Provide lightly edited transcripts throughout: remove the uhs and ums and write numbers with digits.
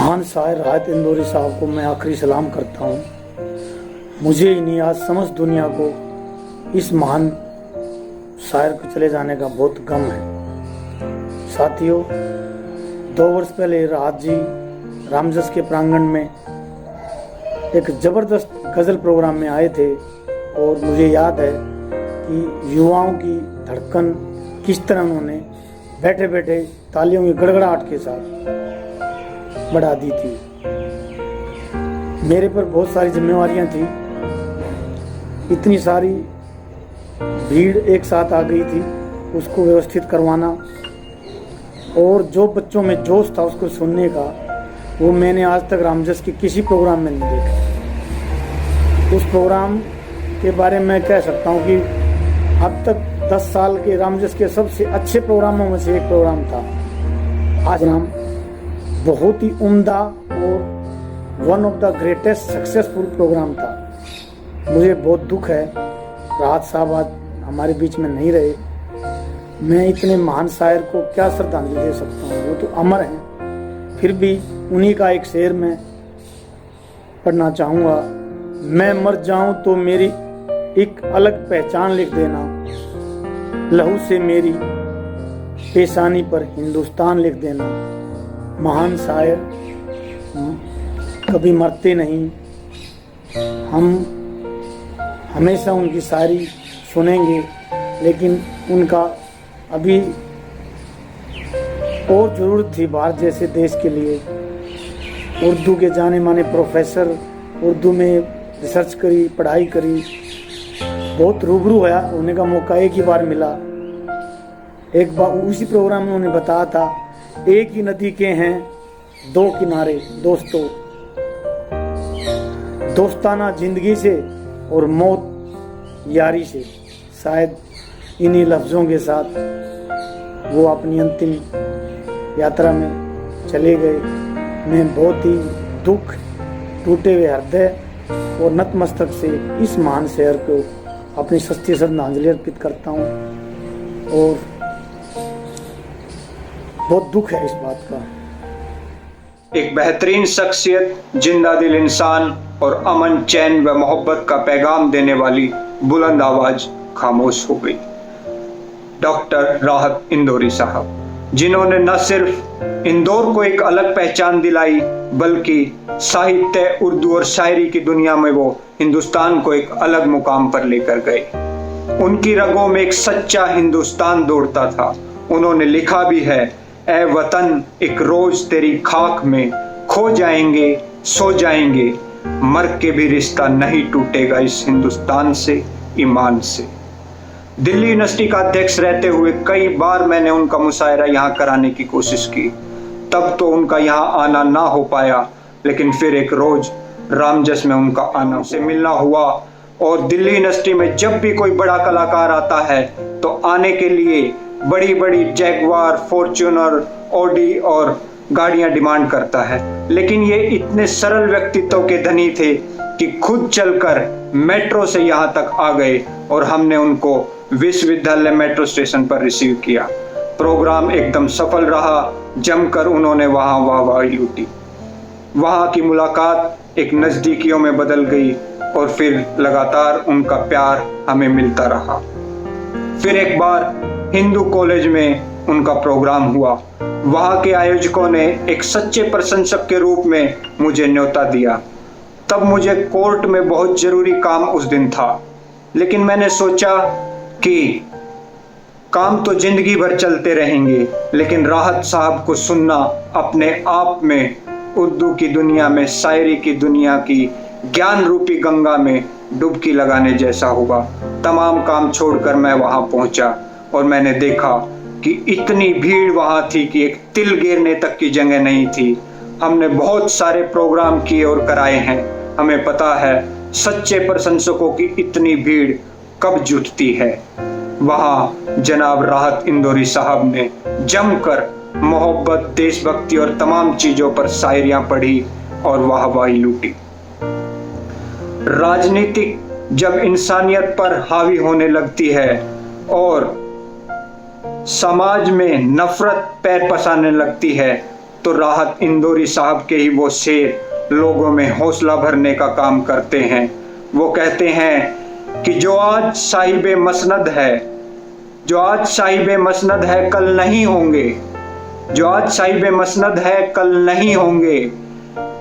महान शायर राहत इंदौरी साहब को मैं आखिरी सलाम करता हूँ। मुझे ही नहीं, आज समस्त दुनिया को इस महान शायर के चले जाने का बहुत गम है। साथियों, 2 वर्ष पहले राहत जी रामजस के प्रांगण में एक जबरदस्त गज़ल प्रोग्राम में आए थे और मुझे याद है कि युवाओं की धड़कन किस तरह उन्होंने बैठे बैठे तालियों की गड़गड़ाहट के साथ बढ़ा दी थी। मेरे पर बहुत सारी जिम्मेवारियां थी, इतनी सारी भीड़ एक साथ आ गई थी, उसको व्यवस्थित करवाना और जो बच्चों में जोश था उसको सुनने का, वो मैंने आज तक रामजस के किसी प्रोग्राम में नहीं देखा। उस प्रोग्राम के बारे में कह सकता हूँ कि अब तक 10 साल के रामजस के सबसे अच्छे प्रोग्रामों में से एक प्रोग्राम था। आज हम बहुत ही उम्दा और one of the greatest successful program था। मुझे बहुत दुख है राहत साहब आज हमारे बीच में नहीं रहे। मैं इतने महान शायर को क्या श्रद्धांजलि दे सकता हूँ, वो तो अमर हैं। फिर भी उन्हीं का एक शेर मैं पढ़ना चाहूँगा। मैं मर जाऊँ तो मेरी एक अलग पहचान लिख देना, लहू से मेरी पेशानी पर हिंदुस्तान लिख देना। महान शायर कभी मरते नहीं, हम हमेशा उनकी शायरी सुनेंगे, लेकिन उनका अभी और ज़रूरत थी भारत जैसे देश के लिए। उर्दू के जाने माने प्रोफेसर, उर्दू में रिसर्च करी, पढ़ाई करी, बहुत रूबरू होने का मौका एक ही बार मिला। एक बार उसी प्रोग्राम में उन्होंने बताया था, एक ही नदी के हैं 2 किनारे दोस्तों, दोस्ताना जिंदगी से और मौत यारी से। शायद इन्हीं लफ्ज़ों के साथ वो अपनी अंतिम यात्रा में चले गए। मैं बहुत ही दुख, टूटे हुए हृदय और नतमस्तक से इस महान शहर को अपनी सच्ची श्रद्धांजलि अर्पित करता हूँ और बहुत दुख है इस बात का। एक बेहतरीन शख्सियत, जिंदा दिल इंसान और अमन, चैन व मोहब्बत का पैगाम देने वाली बुलंद आवाज खामोश हो गई। डॉक्टर राहत इंदौरी साहब, जिन्होंने न सिर्फ इंदौर को एक अलग पहचान दिलाई, बल्कि साहित्य, उर्दू और शायरी की दुनिया में वो हिंदुस्तान को एक अलग मुकाम पर लेकर गए। उनकी रगों में एक सच्चा हिंदुस्तान दौड़ता था। उन्होंने लिखा भी है, ऐ वतन एक रोज तेरी खाक में खो जाएंगे, सो जाएंगे, मर के भी रिश्ता नहीं टूटेगा इस हिंदुस्तान से, ईमान से। दिल्ली यूनिवर्सिटी का अध्यक्ष रहते हुए कई बार मैंने उनका मुशायरा यहाँ कराने की कोशिश की, तब तो उनका यहाँ आना ना हो पाया, लेकिन फिर एक रोज रामजस में उनका आना, उनसे मिलना हुआ। और दिल्ली यूनिवर्सिटी में जब भी कोई बड़ा कलाकार आता है तो आने के लिए बड़ी बड़ी जैगवार, फॉर्च्यूनर, ऑडी और गाड़ियां डिमांड करता है, लेकिन ये इतने सरल व्यक्तित्व के धनी थे कि खुद चलकर मेट्रो से यहाँ तक आ गए और हमने उनको विश्वविद्यालय मेट्रो स्टेशन पर रिसीव किया। प्रोग्राम एकदम सफल रहा, जमकर उन्होंने वहाँ वाहवाही लूटी। वहाँ की मुलाकात एक नजदीकियों में बदल गई और फिर लगातार उनका प्यार हमें मिलता रहा। फिर एक बार हिंदू कॉलेज में उनका प्रोग्राम हुआ। वहाँ के आयोजकों ने एक सच्चे प्रशंसक के रूप में मुझे न्योता दिया। तब मुझे कोर्ट में बहुत जरूरी काम उस दिन था, लेकिन मैंने सोचा कि काम तो जिंदगी भर चलते रहेंगे, लेकिन राहत साहब को सुनना अपने आप में उर्दू की दुनिया में, शायरी की दुनिया की ज्ञान रूपी गंगा में डुबकी लगाने जैसा होगा। तमाम काम छोड़कर मैं वहां पहुंचा और मैंने देखा कि इतनी भीड़ वहां थी कि एक तिल गिरने तक की जगह नहीं थी। हमने बहुत सारे प्रोग्राम किए और कराए हैं, हमें पता है सच्चे प्रशंसकों की इतनी भीड़ कब जुटती है। वहां जनाब राहत इंदौरी साहब ने जमकर मोहब्बत, देशभक्ति और तमाम चीजों पर शायरियां पढ़ी और वाहवाही लूटी। राजनीतिक जब इंसानियत पर हावी होने लगती है और समाज में नफरत पैर पसारने लगती है, तो राहत इंदौरी साहब के ही वो शेर लोगों में हौसला भरने का काम करते हैं। वो कहते हैं कि जो आज साहिबे मसनद है, जो आज साहिबे मसनद है कल नहीं होंगे, जो आज साहिबे मसनद है कल नहीं होंगे,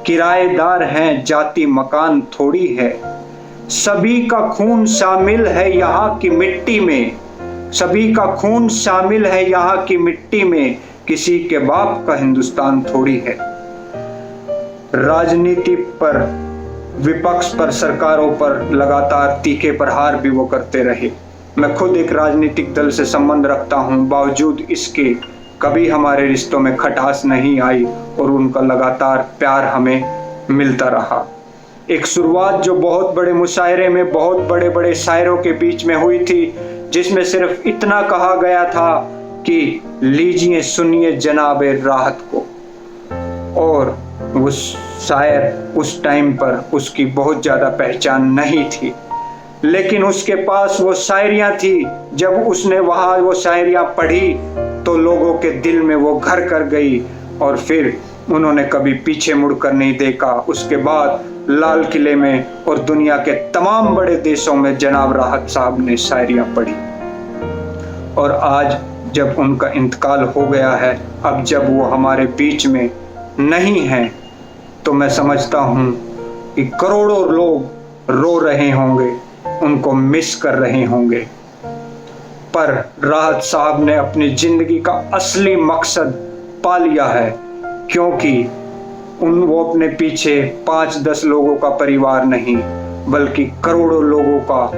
किराएदार हैं जाति मकान थोड़ी है, सभी का खून शामिल है यहाँ की मिट्टी में, सभी का खून शामिल है यहाँ की मिट्टी में, किसी के बाप का हिंदुस्तान थोड़ी है। राजनीति पर, विपक्ष पर, सरकारों पर लगातार तीखे प्रहार भी वो करते रहे। मैं खुद एक राजनीतिक दल से संबंध रखता हूं, बावजूद इसके कभी हमारे रिश्तों में खटास नहीं आई और उनका लगातार प्यार हमें मिलता रहा। एक शुरुआत जो बहुत बड़े मुशायरे में बहुत बड़े बड़े शायरों के बीच में हुई थी, जिसमें सिर्फ इतना कहा गया था कि लीजिए सुनिए जनाबे राहत को, और उस शायर उस टाइम पर उसकी बहुत ज़्यादा पहचान नहीं थी, लेकिन उसके पास वो शायरियाँ थी। जब उसने वहाँ वो शायरियाँ पढ़ी तो लोगों के दिल में वो घर कर गई और फिर उन्होंने कभी पीछे मुड़कर नहीं देखा। उसके बाद लाल किले में और दुनिया के तमाम बड़े देशों में जनाब राहत साहब ने शायरियाँ पढ़ी, और आज जब उनका इंतकाल हो गया है, अब जब वो हमारे बीच में नहीं हैं, तो मैं समझता हूँ कि करोड़ों लोग रो रहे होंगे, उनको मिस कर रहे होंगे। पर राहत साहब ने अपनी जिंदगी का असली मकसद पा लिया है, क्योंकि वो अपने पीछे 5-10 लोगों का परिवार नहीं, बल्कि करोड़ों लोगों का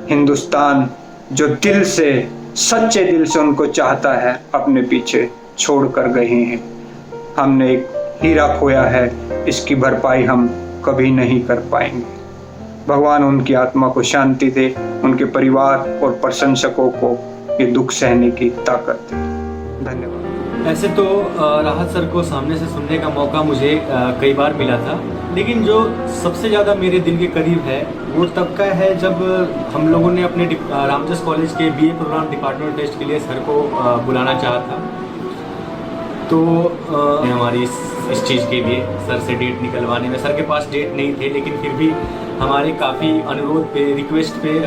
हिंदुस्तान जो दिल से, सच्चे दिल से उनको चाहता है, अपने पीछे छोड़ कर गए हैं। हमने एक हीरा खोया है, इसकी भरपाई हम कभी नहीं कर पाएंगे। भगवान उनकी आत्मा को शांति दे, उनके परिवार और प्रशंसकों को ये दुख सहने की ताकत दे। धन्यवाद। ऐसे तो राहत सर को सामने से सुनने का मौका मुझे कई बार मिला था, लेकिन जो सबसे ज़्यादा मेरे दिल के करीब है वो तब का है जब हम लोगों ने अपने रामजस कॉलेज के बीए प्रोग्राम डिपार्टमेंट टेस्ट के लिए सर को बुलाना चाहा था। तो हमारी इस चीज़ के लिए सर से डेट निकलवाने में, सर के पास डेट नहीं थे, लेकिन फिर भी हमारे काफ़ी अनुरोध पे, रिक्वेस्ट पे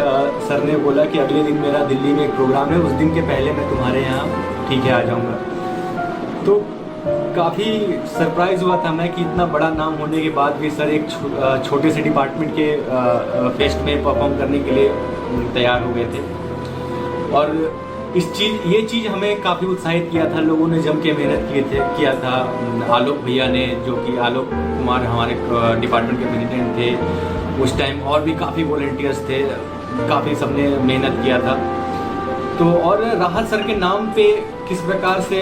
सर ने बोला कि अगले दिन मेरा दिल्ली में एक प्रोग्राम है, उस दिन के पहले मैं तुम्हारे यहाँ ठीक है आ जाऊँगा। तो काफ़ी सरप्राइज़ हुआ था मैं कि इतना बड़ा नाम होने के बाद भी सर एक छोटे से डिपार्टमेंट के फेस्ट में परफॉर्म करने के लिए तैयार हो गए थे। और ये चीज़ हमें काफ़ी उत्साहित किया था, लोगों ने जम के मेहनत किया था। आलोक भैया ने, जो कि आलोक कुमार हमारे डिपार्टमेंट के प्रेसिडेंट थे उस टाइम, और भी काफ़ी वॉलंटियर्स थे, काफ़ी सबने मेहनत किया था। तो और राहत सर के नाम पे किस प्रकार से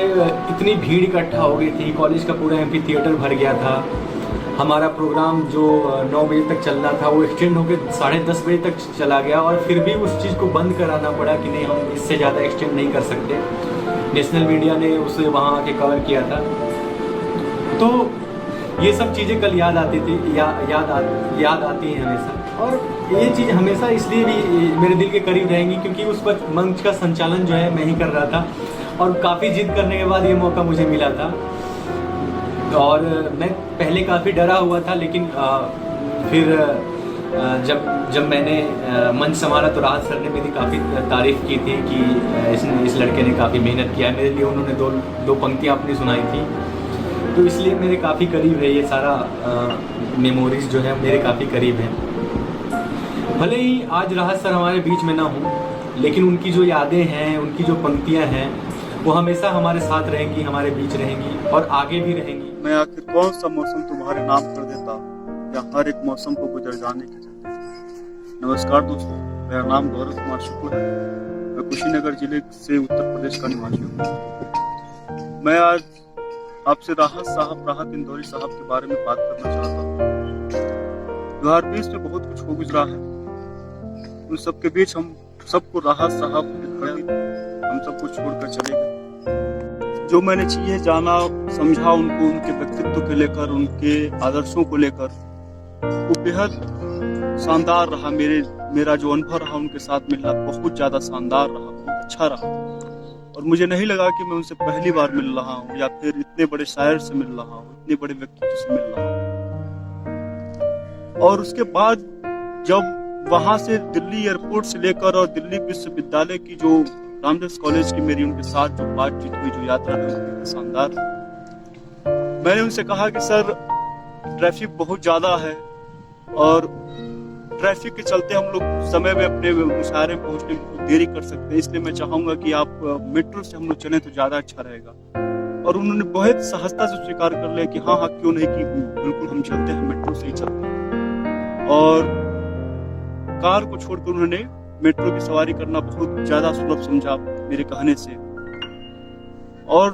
इतनी भीड़ इकट्ठा हो गई थी, कॉलेज का पूरा एम्फी थिएटर भर गया था। हमारा प्रोग्राम जो 9 बजे तक चलना था वो एक्सटेंड होकर 10:30 बजे तक चला गया, और फिर भी उस चीज़ को बंद कराना पड़ा कि नहीं, हम इससे ज़्यादा एक्सटेंड नहीं कर सकते। नेशनल मीडिया ने उसे वहाँ आके कवर किया था। तो ये सब चीज़ें कल याद आती थी, याद आती हैं हमेशा। और ये चीज़ हमेशा इसलिए भी मेरे दिल के करीब रहेंगी क्योंकि उस वक्त मंच का संचालन जो है मैं ही कर रहा था, और काफ़ी जिद करने के बाद ये मौका मुझे मिला था। और मैं पहले काफ़ी डरा हुआ था, लेकिन फिर जब मैंने मंच संभाला तो राहत सर ने मेरी काफ़ी तारीफ़ की थी कि इस लड़के ने काफ़ी मेहनत किया है मेरे लिए। उन्होंने दो पंक्तियाँ अपनी सुनाई थी, तो इसलिए मेरे काफ़ी करीब है ये सारा मेमोरीज जो है मेरे काफ़ी करीब है। भले ही आज राहत सर हमारे बीच में ना हो, लेकिन उनकी जो यादें हैं, उनकी जो पंक्तियां हैं, वो हमेशा हमारे साथ रहेंगी, हमारे बीच रहेंगी और आगे भी रहेंगी। मैं आखिर कौन सा मौसम तुम्हारे नाम कर देता, या हर एक मौसम को गुजर जाने के चलते। नमस्कार दोस्तों, मेरा नाम गौरव कुमार शुक्ल है। मैं कुशीनगर जिले से उत्तर प्रदेश का निवासी हूँ। मैं आज आपसे राहत इंदौरी साहब के बारे में बात करना चाहता हूँ। 2020 में बहुत कुछ हो गुजरा है, उन सबके बीच हम सबको राहत साहब हम सबको छोड़कर चले गए। जो मैंने चीजें जाना समझा उनको, उनके व्यक्तित्व को लेकर, उनके आदर्शों को लेकर, वो बेहद शानदार रहा। मेरा जो अनुभव रहा उनके साथ मिलना बहुत ज्यादा शानदार रहा, बहुत अच्छा रहा। और मुझे नहीं लगा कि मैं उनसे पहली बार मिल रहा हूँ या फिर इतने बड़े शायर से मिल रहा हूँ, इतने बड़े व्यक्ति से मिल रहा हूँ। और उसके बाद जब वहां से दिल्ली एयरपोर्ट से लेकर और दिल्ली विश्वविद्यालय की जो रामदास कॉलेज की मेरी उनके साथ जो बातचीत हुई, जो यात्रा हुई, शानदार। मैंने उनसे कहा कि सर ट्रैफिक बहुत ज्यादा है और ट्रैफिक के चलते हम लोग समय में अपने मुशायरे में पहुंचने में देरी कर सकते हैं, इसलिए मैं चाहूंगा कि आप मेट्रो से हम लोग चलें तो ज्यादा अच्छा रहेगा। और उन्होंने बहुत सहजता से स्वीकार कर लिया कि हाँ क्यों नहीं, कि बिल्कुल हम चलते हैं, मेट्रो से ही चलते हैं। और कार को छोड़कर उन्होंने मेट्रो की सवारी करना बहुत ज्यादा सुलभ समझा मेरे कहने से। और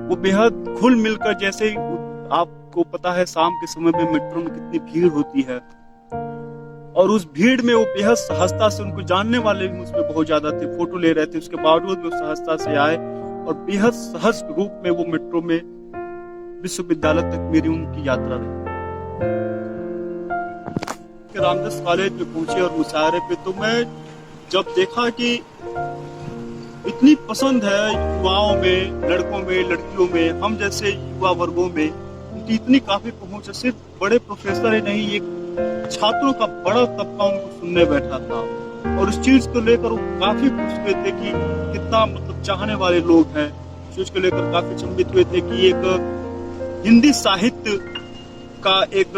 वो बेहद घुल मिलकर, जैसे ही आपको पता है शाम के समय में मेट्रो में कितनी भीड़ होती है, और उस भीड़ में वो बेहद सहजता से, उनको जानने वाले भी उसमें बहुत ज्यादा थे, फोटो ले रहे थे, उसके बावजूद वो सहजता से आए और बेहद सहज रूप में वो मेट्रो में विश्वविद्यालय तक मेरी उनकी यात्रा रही। रामदास कॉलेज में पहुंचे और मुशायरे पे, तो मैं जब देखा कि इतनी पसंद है युवाओं में, लड़कों में, लड़कियों में, हम जैसे युवा वर्गों में उनकी इतनी काफी पहुंच है। सिर्फ बड़े प्रोफेसर ही नहीं, एक छात्रों का बड़ा तबका उनको सुनने बैठा था और उस चीज को लेकर वो काफी खुश हुए थे कि कितना मतलब चाहने वाले लोग हैं। इस चीज को लेकर काफी चंबित हुए थे कि एक हिंदी साहित्य का एक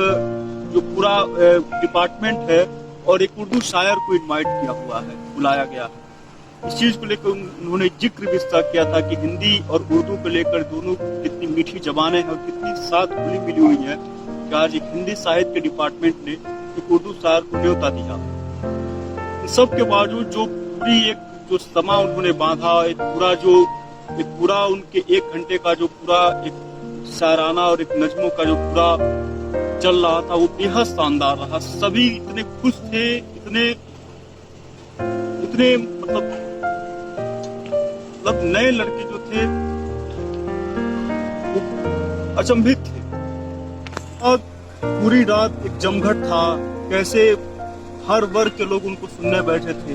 जो पूरा डिपार्टमेंट है और एक उर्दू शायर को इनवाइट किया हुआ है, बुलाया गया है। इस चीज को लेकर उन्होंने जिक्र भी किया था कि हिंदी और उर्दू को लेकर दोनों कितनी मीठी जबानें हैं और कितनी साथ घुली मिली हुई है कि आज एक हिंदी साहित्य के डिपार्टमेंट ने एक उर्दू शायर को न्योता दिया। इस सब के बावजूद जो पूरी एक जो समा उन्होंने बांधा, एक पूरा उनके 1 घंटे का जो पूरा एक शायराना और एक नज़्मों का जो पूरा चल रहा था, वो बेहद शानदार रहा। सभी इतने खुश थे, इतने मतलब नए लड़के जो थे वो अचंभित थे। और पूरी रात एक जमघट था, कैसे हर वर्ग के लोग उनको सुनने बैठे थे।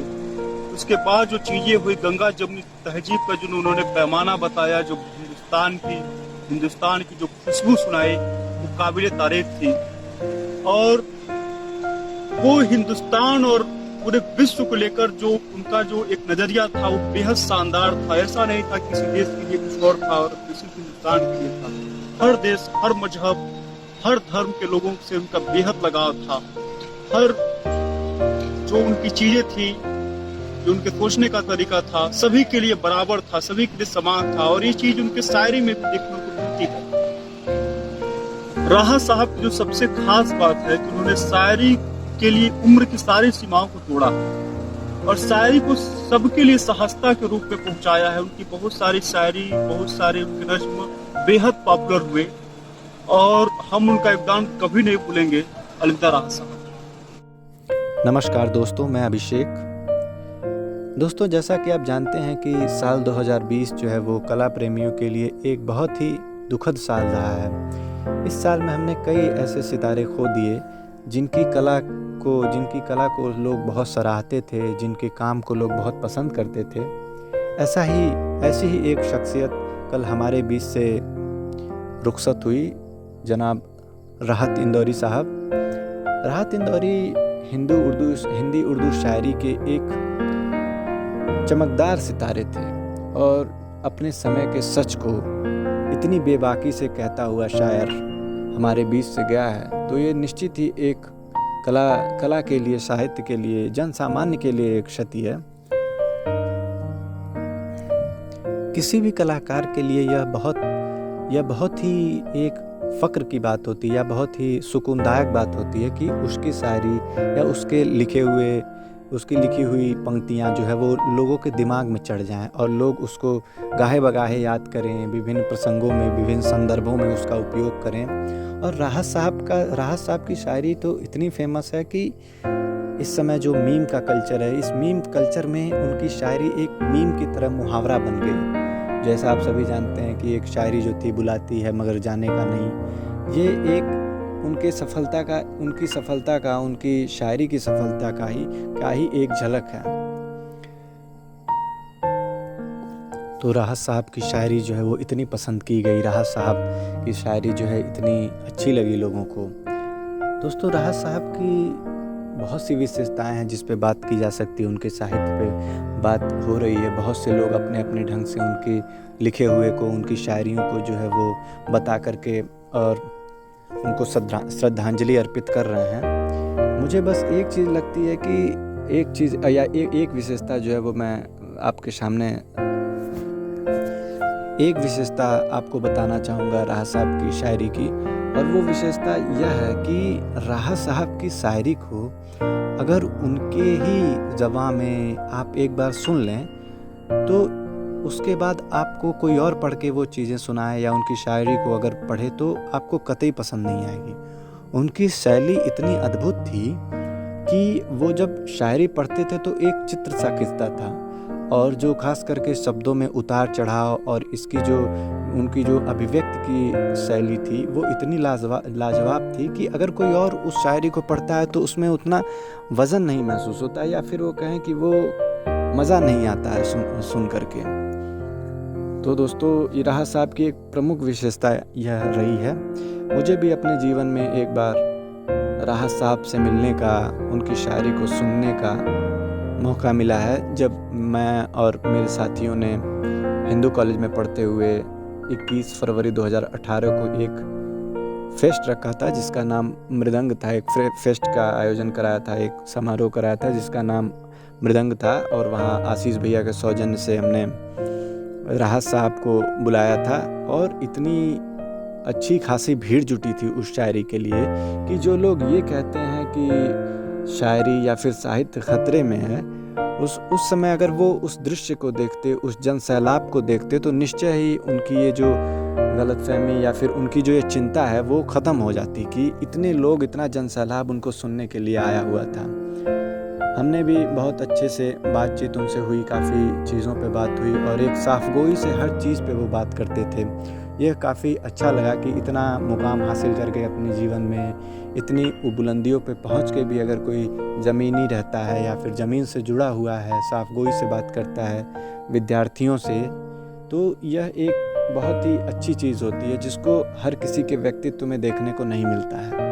उसके बाद जो चीजें हुई, गंगा जमुनी तहजीब का जो उन्होंने पैमाना बताया, जो हिंदुस्तान की जो खुशबू सुनाई, वो काबिले तारीफ थी। और वो हिंदुस्तान और पूरे विश्व को लेकर जो उनका जो एक नजरिया था वो बेहद शानदार था। ऐसा नहीं था किसी देश के लिए कुछ और था और किसी हिंदुस्तान के लिए था। हर देश, हर मजहब, हर धर्म के लोगों से उनका बेहद लगाव था। हर जो उनकी चीजें थी, जो उनके सोचने का तरीका था, सभी के लिए बराबर था, सभी के लिए समान था। और ये चीज उनके शायरी में भी देखने को मिलती है। राहत साहब की जो सबसे खास बात है कि उन्होंने शायरी के लिए उम्र की सारी सीमाओं को तोड़ा और शायरी को सबके लिए सहजता के रूप में पहुंचाया है। उनकी बहुत सारी शायरी, बहुत सारे उनके नज़्म बेहद पॉपुलर हुए और हम उनका योगदान कभी नहीं भूलेंगे। अलविदा राहत साहब। नमस्कार दोस्तों, मैं अभिषेक। दोस्तों, जैसा कि आप जानते हैं कि साल 2020 जो है वो कला प्रेमियों के लिए एक बहुत ही दुखद साल रहा है। इस साल में हमने कई ऐसे सितारे खो दिए जिनकी कला को लोग बहुत सराहते थे, जिनके काम को लोग बहुत पसंद करते थे। ऐसी ही एक शख्सियत कल हमारे बीच से रुखसत हुई, जनाब राहत इंदौरी साहब। राहत इंदौरी हिंदी उर्दू शायरी के एक चमकदार सितारे थे और अपने समय के सच को इतनी बेबाकी से कहता हुआ शायर हमारे बीच से गया है, तो ये निश्चित ही एक कला के लिए, साहित्य के लिए, जन सामान्य के लिए एक क्षति है। किसी भी कलाकार के लिए यह बहुत ही एक फ़क्र की बात होती है या बहुत ही सुकूनदायक बात होती है कि उसकी शायरी या उसकी लिखी हुई पंक्तियाँ जो है वो लोगों के दिमाग में चढ़ जाएं और लोग उसको गाहे बगाहे याद करें, विभिन्न प्रसंगों में, विभिन्न संदर्भों में उसका उपयोग करें। और राहत साहब की शायरी तो इतनी फेमस है कि इस समय जो मीम का कल्चर है, इस मीम कल्चर में उनकी शायरी एक मीम की तरह मुहावरा बन गई। जैसा आप सभी जानते हैं कि एक शायरी जो थी, बुलाती है मगर जाने का नहीं, ये एक उनकी सफलता का, उनकी शायरी की सफलता का ही एक झलक है। तो राहत साहब की शायरी जो है वो इतनी पसंद की गई, राहत साहब की शायरी जो है इतनी अच्छी लगी लोगों को। दोस्तों, राहत साहब की बहुत सी विशेषताएं हैं जिस पे बात की जा सकती है, उनके साहित्य पे बात हो रही है। बहुत से लोग अपने अपने ढंग से उनके लिखे हुए को, उनकी शायरियों को जो है वो बता करके और उनको श्रद्धांजलि अर्पित कर रहे हैं। मुझे बस एक चीज़ लगती है कि एक चीज़ या एक विशेषता जो है वो मैं आपके सामने एक विशेषता आपको बताना चाहूँगा राहत साहब की शायरी की, और वो विशेषता यह है कि राहत साहब की शायरी को अगर उनके ही ज़बान में आप एक बार सुन लें तो उसके बाद आपको कोई और पढ़ के वो चीज़ें सुनाए या उनकी शायरी को अगर पढ़े तो आपको कतई पसंद नहीं आएगी। उनकी शैली इतनी अद्भुत थी कि वो जब शायरी पढ़ते थे तो एक चित्र सा खिंचता था, और जो खास करके शब्दों में उतार चढ़ाव और इसकी जो उनकी जो अभिव्यक्ति की शैली थी वो इतनी लाजवाब थी कि अगर कोई और उस शायरी को पढ़ता है तो उसमें उतना वज़न नहीं महसूस होता, या फिर वो कहें कि वो मज़ा नहीं आता है सुन करके। तो दोस्तों, ये राहत साहब की एक प्रमुख विशेषता यह रही है। मुझे भी अपने जीवन में एक बार राहत साहब से मिलने का, उनकी शायरी को सुनने का मौका मिला है, जब मैं और मेरे साथियों ने हिंदू कॉलेज में पढ़ते हुए 21 फरवरी 2018 को एक फेस्ट रखा था जिसका नाम मृदंग था। एक फेस्ट का आयोजन कराया था, एक समारोह कराया था जिसका नाम मृदंग था, और वहाँ आशीष भैया के सौजन्य से हमने राहत साहब को बुलाया था, और इतनी अच्छी खासी भीड़ जुटी थी उस शायरी के लिए कि जो लोग ये कहते हैं कि शायरी या फिर साहित्य खतरे में है, उस समय अगर वो उस दृश्य को देखते, उस जन सैलाब को देखते, तो निश्चय ही उनकी ये जो गलतफहमी या फिर उनकी जो ये चिंता है वो ख़त्म हो जाती कि इतने लोग, इतना जन सैलाब उनको सुनने के लिए आया हुआ था। हमने भी बहुत अच्छे से बातचीत उनसे हुई, काफ़ी चीज़ों पे बात हुई, और एक साफगोई से हर चीज़ पे वो बात करते थे। यह काफ़ी अच्छा लगा कि इतना मुकाम हासिल करके अपने जीवन में इतनी बुलंदियों पे पहुंच के भी अगर कोई ज़मीनी रहता है या फिर ज़मीन से जुड़ा हुआ है, साफगोई से बात करता है विद्यार्थियों से, तो यह एक बहुत ही अच्छी चीज़ होती है जिसको हर किसी के व्यक्तित्व में देखने को नहीं मिलता है।